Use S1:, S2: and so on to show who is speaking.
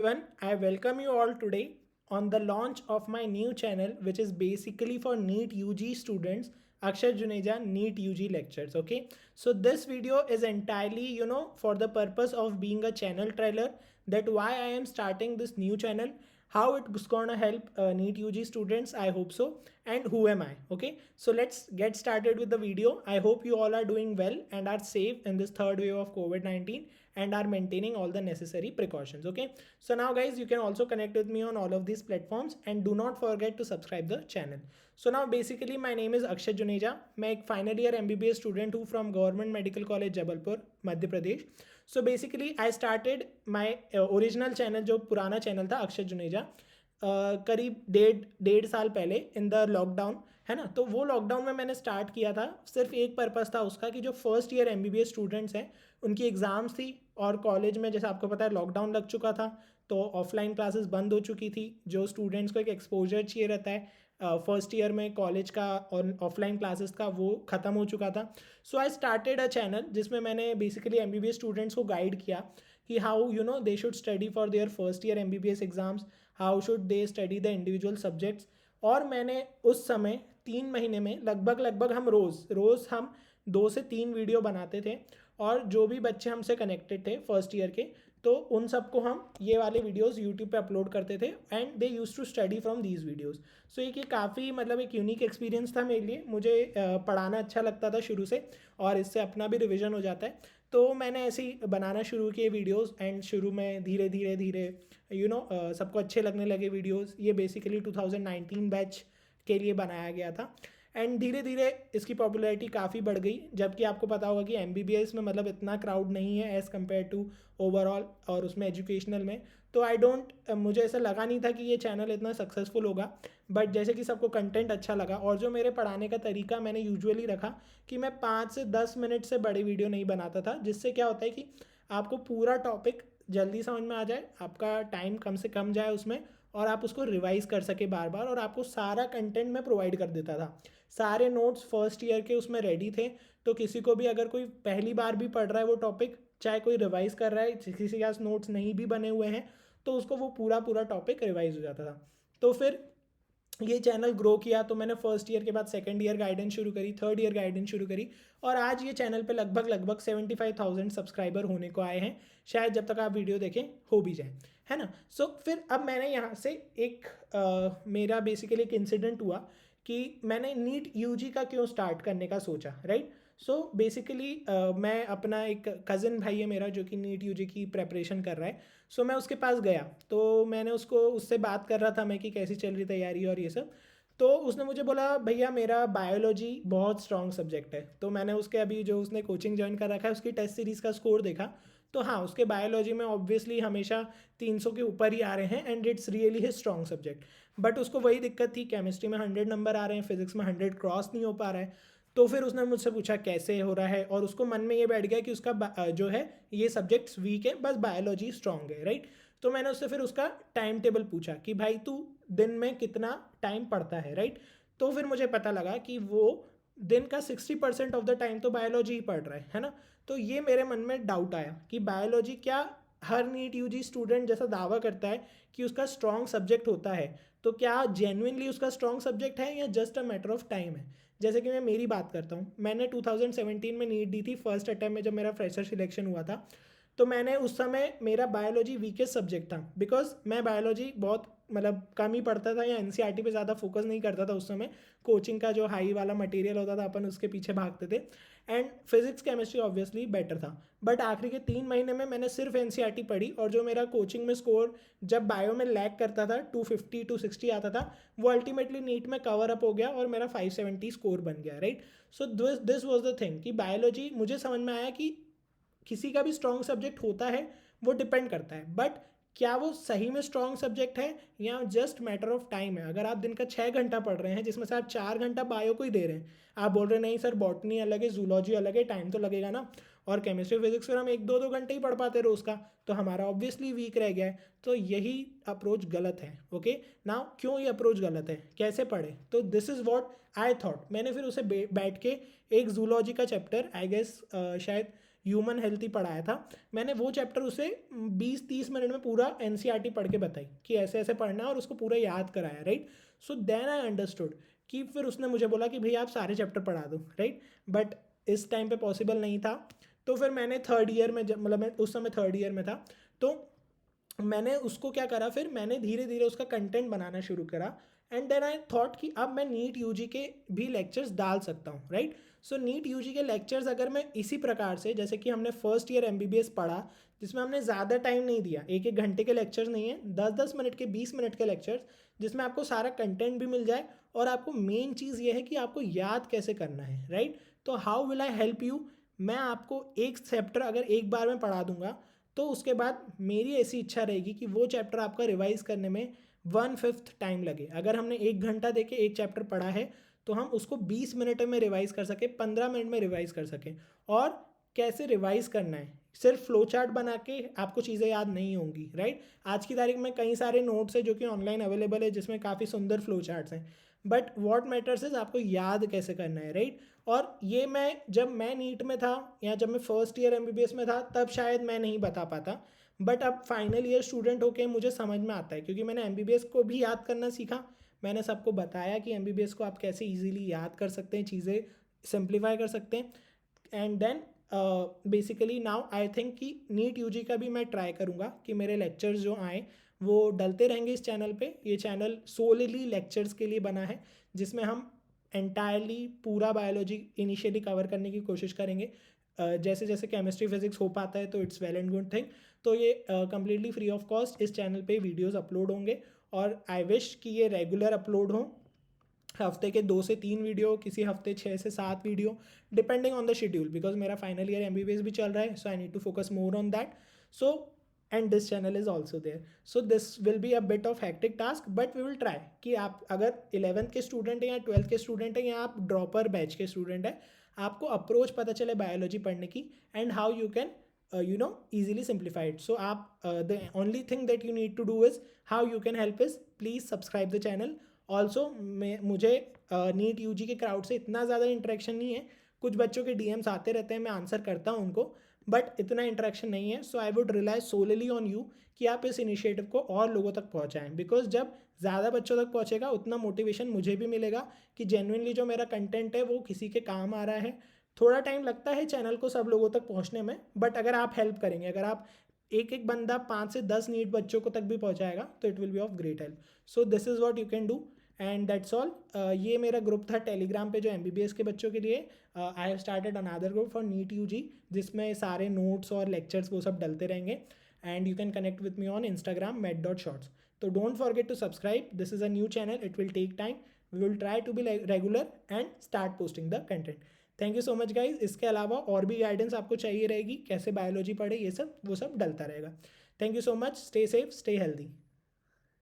S1: everyone, I welcome you all today on the launch of my new channel, which is basically for NEET UG students, Akshay Juneja NEET UG lectures. Okay, so this video is entirely, for the purpose of being a channel trailer, that why I am starting this new channel, how it's gonna help NEET UG students. I hope so, and who am I? Okay, so let's get started with the video. I hope you all are doing well and are safe in this third wave of COVID-19 and are maintaining all the necessary precautions. Okay, so now guys, you can also connect with me on all of these platforms and do not forget to subscribe the channel. So now basically my name is Akshay Juneja. मैं एक final year MBBS student हूँ from government medical college Jabalpur Madhya Pradesh. So basically I started my original channel, जो पुराना channel था अक्षय जुनेजा, करीब डेढ़ साल पहले इन द लॉकडाउन, है ना. तो वो लॉकडाउन में मैंने स्टार्ट किया था. सिर्फ एक पर्पज़ था उसका कि जो फर्स्ट ईयर MBBS स्टूडेंट्स हैं उनकी एग्ज़ाम्स थी और कॉलेज में जैसे आपको पता है लॉकडाउन लग चुका था, तो ऑफलाइन क्लासेस बंद हो चुकी थी. जो स्टूडेंट्स को एक एक्सपोजर चाहिए रहता है फर्स्ट ईयर में कॉलेज का और ऑफलाइन क्लासेस का, वो ख़त्म हो चुका था. सो आई स्टार्टेड अ चैनल जिसमें मैंने बेसिकली MBBS स्टूडेंट्स को गाइड किया कि how they should study for their first year MBBS exams, how should they study the individual subjects. और मैंने उस समय 3 महीने में लगभग हम रोज़ हम 2 से 3 वीडियो बनाते थे. और जो भी बच्चे हमसे कनेक्टेड थे फर्स्ट ईयर के, तो उन सबको हम ये वाले वीडियोस यूट्यूब पे अपलोड करते थे and they use to study from these videos. So ये काफ़ी मतलब एक यूनिक एक्सपीरियंस था मेरे लिए. मुझे पढ़ाना अच्छा लगता था शुरू से और इससे अपना भी रिविज़न हो जाता है. तो मैंने ऐसे ही बनाना शुरू किए वीडियोस एंड शुरू में धीरे धीरे सबको अच्छे लगने लगे वीडियोस. ये बेसिकली 2019 बैच के लिए बनाया गया था एंड धीरे धीरे इसकी पॉपुलैरिटी काफ़ी बढ़ गई. जबकि आपको पता होगा कि MBBS में मतलब इतना क्राउड नहीं है एज़ कम्पेयर टू ओवरऑल और उसमें एजुकेशनल में. तो मुझे ऐसा लगा नहीं था कि ये चैनल इतना सक्सेसफुल होगा. बट जैसे कि सबको कंटेंट अच्छा लगा और जो मेरे पढ़ाने का तरीका मैंने यूजुअली रखा कि मैं 5 से 10 मिनट से बड़े वीडियो नहीं बनाता था, जिससे क्या होता है कि आपको पूरा टॉपिक जल्दी समझ में आ जाए, आपका टाइम कम से कम जाए उसमें और आप उसको रिवाइज़ कर सके बार बार. और आपको सारा कंटेंट मैं प्रोवाइड कर देता था. सारे नोट्स फर्स्ट ईयर के उसमें रेडी थे. तो किसी को भी अगर कोई पहली बार भी पढ़ रहा है वो टॉपिक, चाहे कोई रिवाइज़ कर रहा है, किसी के पास नोट्स नहीं भी बने हुए हैं, तो उसको वो पूरा टॉपिक रिवाइज़ हो जाता था. तो फिर ये चैनल ग्रो किया. तो मैंने फर्स्ट ईयर के बाद सेकंड ईयर गाइडेंस शुरू करी, थर्ड ईयर गाइडेंस शुरू करी और आज ये चैनल पे लगभग 75,000 सब्सक्राइबर होने को आए हैं. शायद जब तक आप वीडियो देखें हो भी जाए, है ना. सो फिर अब मैंने यहाँ से एक मेरा बेसिकली एक इंसिडेंट हुआ कि मैंने नीट UG का क्यों स्टार्ट करने का सोचा, राइट. सो बेसिकली मैं अपना एक कज़न भाई है मेरा जो कि नीट UG की प्रेपरेशन कर रहा है. सो मैं उसके पास गया तो मैंने उससे बात कर रहा था मैं कि कैसी चल रही तैयारी और ये सब. तो उसने मुझे बोला भैया मेरा बायोलॉजी बहुत स्ट्रॉन्ग सब्जेक्ट है. तो मैंने उसके अभी जो उसने कोचिंग ज्वाइन कर रखा है उसकी टेस्ट सीरीज़ का स्कोर देखा. तो हाँ, उसके बायोलॉजी में ऑब्वियसली हमेशा 300 के ऊपर ही आ रहे हैं and it's really his strong subject. But उसको वही दिक्कत थी, केमिस्ट्री में 100 नंबर आ रहे हैं, फिजिक्स में 100 क्रॉस नहीं हो पा रहा है. तो फिर उसने मुझसे पूछा कैसे हो रहा है और उसको मन में ये बैठ गया कि उसका जो है ये सब्जेक्ट्स वीक है, बस बायोलॉजी स्ट्रॉन्ग है, राइट. तो मैंने उससे फिर उसका टाइम टेबल पूछा कि भाई तू दिन में कितना टाइम पढ़ता है, राइट. तो फिर मुझे पता लगा कि वो दिन का 60% ऑफ द टाइम तो बायोलॉजी ही पढ़ रहा है ना. तो ये मेरे मन में डाउट आया कि बायोलॉजी क्या हर नीट UG स्टूडेंट जैसा दावा करता है कि उसका स्ट्रॉन्ग सब्जेक्ट होता है, तो क्या जेन्युइनली उसका स्ट्रॉन्ग सब्जेक्ट है या just a matter of time है. जैसे कि मैं मेरी बात करता हूँ, मैंने 2017 में नीट दी थी फर्स्ट अटैम्प्ट में जब मेरा फ्रेशर सिलेक्शन हुआ था. तो मैंने उस समय मेरा बायोलॉजी वीकेस्ट सब्जेक्ट था बिकॉज मैं बायोलॉजी बहुत मतलब कम ही पढ़ता था या NCERT पे ज़्यादा फोकस नहीं करता था उस समय. कोचिंग का जो हाई वाला मटेरियल होता था अपन उसके पीछे भागते थे and physics chemistry obviously better था. बट आखिरी के 3 महीने में मैंने सिर्फ NCERT पढ़ी और जो मेरा कोचिंग में स्कोर जब बायो में लैग करता था 250 260 आता था, वो अल्टीमेटली नीट में कवर अप हो गया और मेरा 570 स्कोर बन गया, right. So this was the thing कि बायोलॉजी मुझे समझ में आया कि किसी का भी स्ट्रॉन्ग सब्जेक्ट होता है, वो डिपेंड करता है. बट क्या वो सही में स्ट्रॉन्ग सब्जेक्ट है या जस्ट मैटर ऑफ टाइम है. अगर आप दिन का 6 घंटा पढ़ रहे हैं जिसमें से आप 4 घंटा बायो को ही दे रहे हैं, आप बोल रहे हैं नहीं सर बॉटनी अलग है, जूलॉजी अलग है, टाइम तो लगेगा ना, और केमिस्ट्री फिजिक्स फिर हम 1-2 घंटे ही पढ़ पाते रोज़ का, तो हमारा ऑब्वियसली वीक रह गया है. तो यही अप्रोच गलत है. ओके नाउ क्यों ये अप्रोच गलत है, कैसे पढ़े, तो this is what I thought. मैंने फिर उसे बैठ के एक जूलॉजी का चैप्टर आई गेस शायद ह्यूमन हेल्थ ही पढ़ाया था, मैंने वो चैप्टर उसे 20-30 मिनट में पूरा NCERT पढ़ के बताई कि ऐसे ऐसे पढ़ना है और उसको पूरा याद कराया, right. So then I understood कि फिर उसने मुझे बोला कि भैया आप सारे चैप्टर पढ़ा दो, राइट। बट इस टाइम पे पॉसिबल नहीं था। तो फिर मैंने थर्ड ईयर में, जब मतलब मैं उस समय थर्ड ईयर में था, तो मैंने उसको क्या करा, फिर मैंने धीरे धीरे उसका कंटेंट बनाना शुरू करा। एंड देन आई थॉट कि अब मैं नीट यूजी के भी लेक्चर्स डाल सकता हूँ, राइट। सो नीट यूजी के लेक्चर्स अगर मैं इसी प्रकार से, जैसे कि हमने फर्स्ट ईयर MBBS पढ़ा, जिसमें हमने ज़्यादा टाइम नहीं दिया, 1-1 घंटे के लेक्चर्स नहीं है, 10-10 मिनट के, 20 मिनट के लेक्चर्स, जिसमें आपको सारा कंटेंट भी मिल जाए और आपको मेन चीज़ ये है कि आपको याद कैसे करना है, राइट। तो how will I help you, मैं आपको एक चैप्टर अगर एक बार में पढ़ा दूंगा, तो उसके बाद मेरी ऐसी इच्छा रहेगी कि वो चैप्टर आपका रिवाइज करने में 1/5 टाइम लगे। अगर हमने 1 घंटा देके एक चैप्टर पढ़ा है, तो हम उसको 20 मिनट में रिवाइज कर सकें, 15 मिनट में रिवाइज कर सकें। और कैसे रिवाइज करना है, सिर्फ फ्लो चार्ट बना के आपको चीज़ें याद नहीं होंगी, राइट। आज की तारीख में कई सारे नोट्स है जो कि ऑनलाइन अवेलेबल है, जिसमें काफ़ी सुंदर फ्लो चार्ट्स हैं, बट वॉट मैटर्स इज आपको याद कैसे करना है, राइट। और ये मैं जब मैं नीट में था या जब मैं फर्स्ट ईयर MBBS में था, तब शायद मैं नहीं बता पाता, बट अब फाइनल ईयर स्टूडेंट होके मुझे समझ में आता है, क्योंकि मैंने MBBS को भी याद करना सीखा। मैंने सबको बताया कि MBBS को आप कैसे ईजिली याद कर सकते हैं, चीज़ें सिंप्लीफाई कर सकते हैं। And then basically now I think कि नीट यूजी का भी मैं ट्राई करूँगा कि मेरे लेक्चर्स जो आए वो डलते रहेंगे इस चैनल पे। ये चैनल सोलली लेक्चर्स के लिए बना है, जिसमें हम एंटायरली पूरा बायोलॉजी इनिशियली कवर करने की कोशिश करेंगे। जैसे जैसे केमिस्ट्री फिजिक्स हो पाता है तो it's well and good thing. तो ये कम्प्लीटली फ्री ऑफ कॉस्ट इस चैनल पे वीडियोस अपलोड होंगे, और आई विश कि ये रेगुलर अपलोड हों। हफ्ते के 2 से 3 वीडियो, किसी हफ्ते 6 से 7 video, depending on the schedule, because मेरा फाइनल ईयर MBBS भी चल रहा है, so I need to focus more on that. So and this channel is also there, so this will be a bit of hectic task, but we will try कि आप अगर 11th के student हैं या 12th के student हैं या आप ड्रॉपर बैच के स्टूडेंट हैं, आपको अप्रोच पता चले बायोलॉजी पढ़ने की, and how you can easily simplify it. So the only thing that you need to do is, how you can help is, please subscribe the channel. Also मुझे NEET UG के crowd से इतना ज़्यादा interaction नहीं है, कुछ बच्चों के DMs आते रहते हैं, मैं आंसर करता हूँ उनको, बट इतना इंटरेक्शन नहीं है। So I would rely solely on you कि आप इस इनिशिएटिव को और लोगों तक पहुँचाएँ, बिकॉज जब ज़्यादा बच्चों तक पहुँचेगा उतना मोटिवेशन मुझे भी मिलेगा कि जेन्युइनली जो मेरा कंटेंट है वो किसी के काम आ रहा है। थोड़ा टाइम लगता है चैनल को सब लोगों तक पहुँचने में, बट अगर आप हेल्प करेंगे, अगर आप एक एक बंदा 5 से 10 नीट बच्चों को तक भी पहुँचाएगा, तो it will be of great help. So this is what you can do, and that's all. ये मेरा ग्रुप था टेलीग्राम पे जो MBBS के बच्चों के लिए। I have started another group for NEET UG, जिसमें सारे नोट्स और लेक्चर्स वो सब डलते रहेंगे, and you can connect with me on Instagram met.shots. तो don't forget to subscribe, this is a new channel, it will take time, we will try to be regular and start posting the content. Thank you so much guys. इसके अलावा और भी guidance आपको चाहिए रहेगी, कैसे biology पढ़े, ये सब वो सब डलता रहेगा। Thank you so much, stay safe, stay healthy.